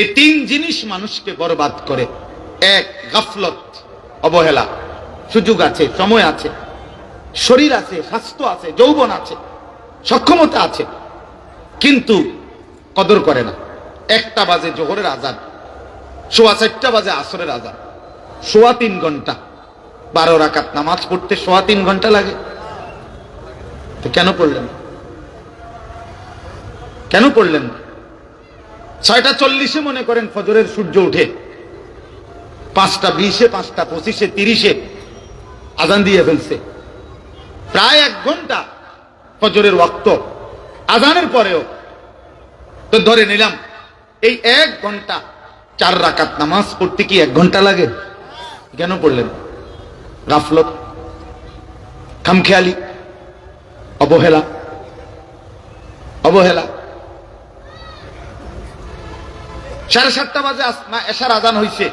এই তিন জিনিস মানুষকে বরবাদ করে। এক, গাফলত, অবহেলা। সুযোগ আছে, সময় আছে, শরীর আছে, স্বাস্থ্য আছে, যৌবন আছে, সক্ষমতা আছে, কিন্তু কদর করে না। 1টা বাজে জোহরের আজান, 4:15 বাজে আসরের আজান, 3.25 ঘন্টা, 12 রাকাত নামাজ পড়তে 3.25 ঘন্টা লাগে। তো কেন পড়লেন? কেন পড়লেন? 6:40 মনে করেন ফজরের সূর্য উঠে, 5:20, 5:25, 30 আজান দিয়ে ফেলছে। প্রায় 1 ঘন্টা ফজরের ওয়াক্ত, আজানের পরেও তো ধরে নিলাম এই 1 ঘন্টা 4 রাকাত নামাজ পড়তে কি 1 ঘন্টা লাগে? কেন পড়লেন? গাফলত, খামখেয়ালি, অবহেলা। অবহেলা। 7:30 বাজে এশার আজান হইছে,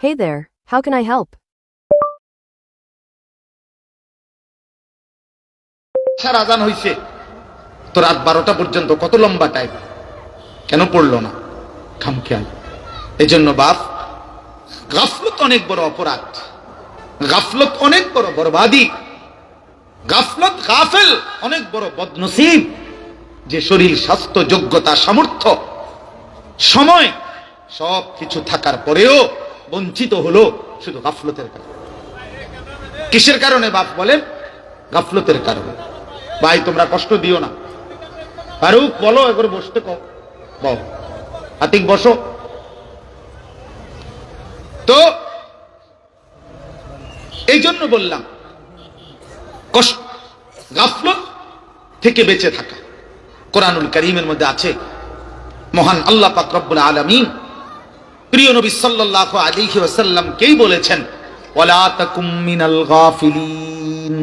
Hey there, how can I help? এশার আজান হইছে, তো রাত 12টা পর্যন্ত কত লম্বা টাইম, কেন পড়লো না? খামখেয়াল। এই জন্য বাপ, গাফলত অনেক বড় অপরাধ, গাফলত অনেক বড় বরবাদি, গাফলত, গাফেল অনেক বড় বদনসিব। যে শরীর, স্বাস্থ্য, যোগ্যতা, সামর্থ্য, সময় সব কিছু থাকার পরেও বঞ্চিত হলো শুধু গাফলতের কারণে। কিসের কারণে বাপ বলেন? গাফলতের কারণে। ভাই তোমরা কষ্ট দিও না, ফারুক বলো, একবার বসতে কও, বল আতিক বসো। তো এই জন্য বললাম কষ্ট, গাফলত থেকে বেঁচে থাকা। কোরআনুল কারীমের মধ্যে আছে, মহান আল্লাহ পাক রব্বুল আলামিন প্রিয় নবী সাল্লাল্লাহু আলাইহি ওয়াসাল্লামকেই বলেছেন, ওয়ালা তাকুম মিনাল গাফিলিন।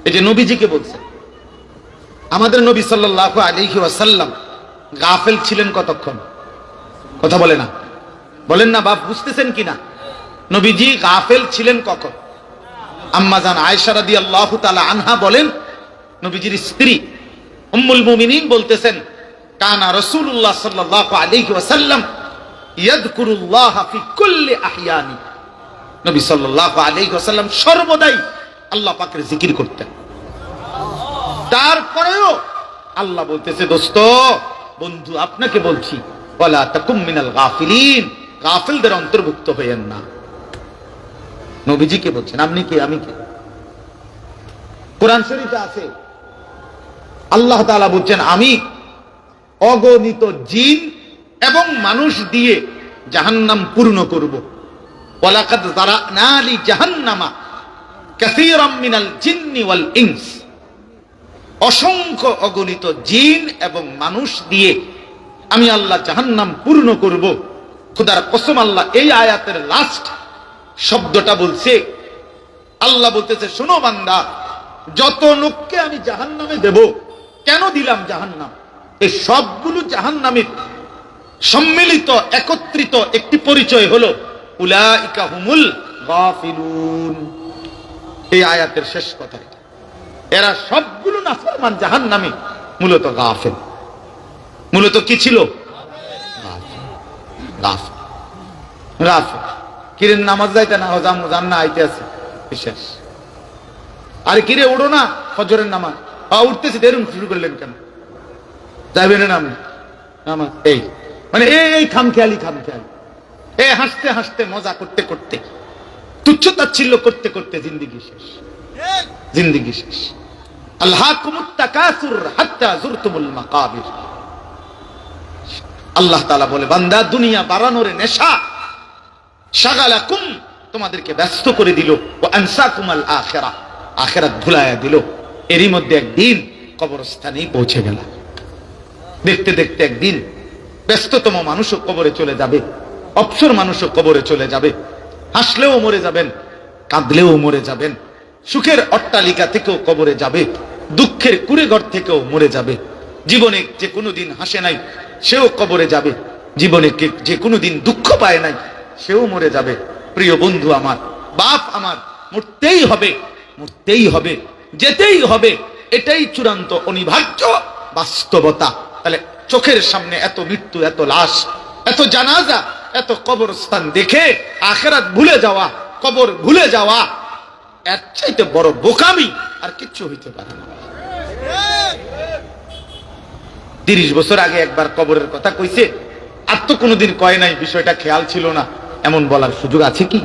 এই যে নবীজিকে বলছেন, আমাদের নবী সাল্লাল্লাহু আলাইহি ওয়াসাল্লাম গাফেল ছিলেন কতক্ষণ? কথা বলে না, বলেন না বাপ, বুঝতেছেন কিনা? নবীজি গাফেল ছিলেন কখন? আম্মা জান আয়েশা রাদিয়াল্লাহু তাআলা আনহা বলেন, নবীজির স্ত্রী উম্মুল মুমিনিন বলতেছেন, কানা রাসূলুল্লাহ সাল্লাল্লাহু আলাইহি ওয়াসাল্লাম ইয়াযকুরুল্লাহ ফি কুল্লি আহইয়ানি। নবী সাল্লাল্লাহু আলাইহি ওয়াসাল্লাম সর্বদাই আল্লাহ পাকের জিকির করতেন। তারপরেও আল্লাহ বলতেছে, দোস্ত, বন্ধু, আপনাকে বলছি, ওয়ালা তাকুম মিনাল গাফিলিন, গাফিলদের অন্তর্ভুক্ত হইয়েন না। নবীজিকে বলছেন, আপনি কে, আমি কে? কোরআন শরীফে আছে, আল্লাহ তাআলা বলছেন, আমি অগণিত জিন এবং মানুষ দিয়ে জাহান্নাম পূর্ণ করব। ওয়ালাকাদ যারানা লি জাহান্নামা কাসীরাম মিনাল জিন্নি ওয়াল ইনস। অসংখ্য অগণিত জিন এবং মানুষ দিয়ে আমি আল্লাহ জাহান্নাম পূর্ণ করব। খোদার কসম, আল্লাহ এই আয়াতের লাস্ট শব্দটা বলছে, আল্লাহ বলতেছে, শোনো বান্দা, যত লোককে আমি জাহান্নামে দেব, কেন দিলাম জাহান্নাম? এই সবগুলো জাহান্নামের সম্মিলিত, একত্রিত একটি পরিচয় হলো উলাইকা হুমুল গাফিলুন। এই আয়াতের শেষ কথা, এরা সবগুলো নাফরমান জাহান্নামী, মূলত গাফেল। মূলত কি ছিল? গাফেল। গাফেল। কিরে নামাজ যাইতে না, জান না, আইতে আছে শেষ। আরে কিরে উঠো না, ফজরের নামাজ, উঠতেছি, দেরুন শুরু করলেন কেন? যাইবেন না আপনি নামাজ? এই মানে এই খামখেয়ালি, খামখেয়ালি, এই হাসতে হাসতে, মজা করতে করতে, তুচ্ছ তাচ্ছিল্য করতে করতে জিন্দেগি শেষ, জিন্দেগি শেষ। আল্লাহকুমুত তাকাসুর হাত্তা যুরতুমুল মাকাবির। আল্লাহ তাআলা বলে, বান্দা, দুনিয়া বাড়ানোর নেশা শাগালাকুম, তোমাদেরকে ব্যস্ত করে দিল, ওয়া আনসাকুমাল আখিরাহ, আখিরাত ভুলায়া দিল। এরই মধ্যে একদিন কবরস্থানেই পৌঁছে গেল। দেখতে দেখতে একদিন ব্যস্ততম মানুষও কবরে চলে যাবে, অবসর মানুষও কবরে চলে যাবে। হাসলেও মরে যাবেন, কাঁদলেও মরে যাবেন, সুখের অট্টালিকা থেকেও কবরে যাবে, দুঃখের কুড়েঘর থেকেও মরে যাবে। জীবনে যে কোনোদিন হাসে নাই সেও কবরে যাবে, জীবনে যে কোনোদিন দুঃখ পায় নাই সেও মরে যাবে। প্রিয় বন্ধু আমার, বাপ আমার মরতেই হবে, মরতেই হবে, যেতেই হবে, এটাই চূড়ান্ত অনিবার্য বাস্তবতা। তাহলে চোখের সামনে এত মৃত্যু, এত লাশ, এত জানাজা, এত কবরস্থান দেখে আখিরাত ভুলে যাওয়া, কবর ভুলে যাওয়া, এর চাইতে বড় বোকামি আর কিচ্ছু হইতে পারে না। 30 বছর আগে একবার কবরের কথা কইছে, আর তো কোনোদিন কয় নাই, বিষয়টা খেয়াল ছিল না, এমন বলার সুযোগ আছে কি?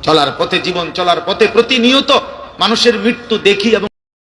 চলার পথে, জীবন চলার পথে প্রতিনিয়ত মানুষের মৃত্যু দেখি এবং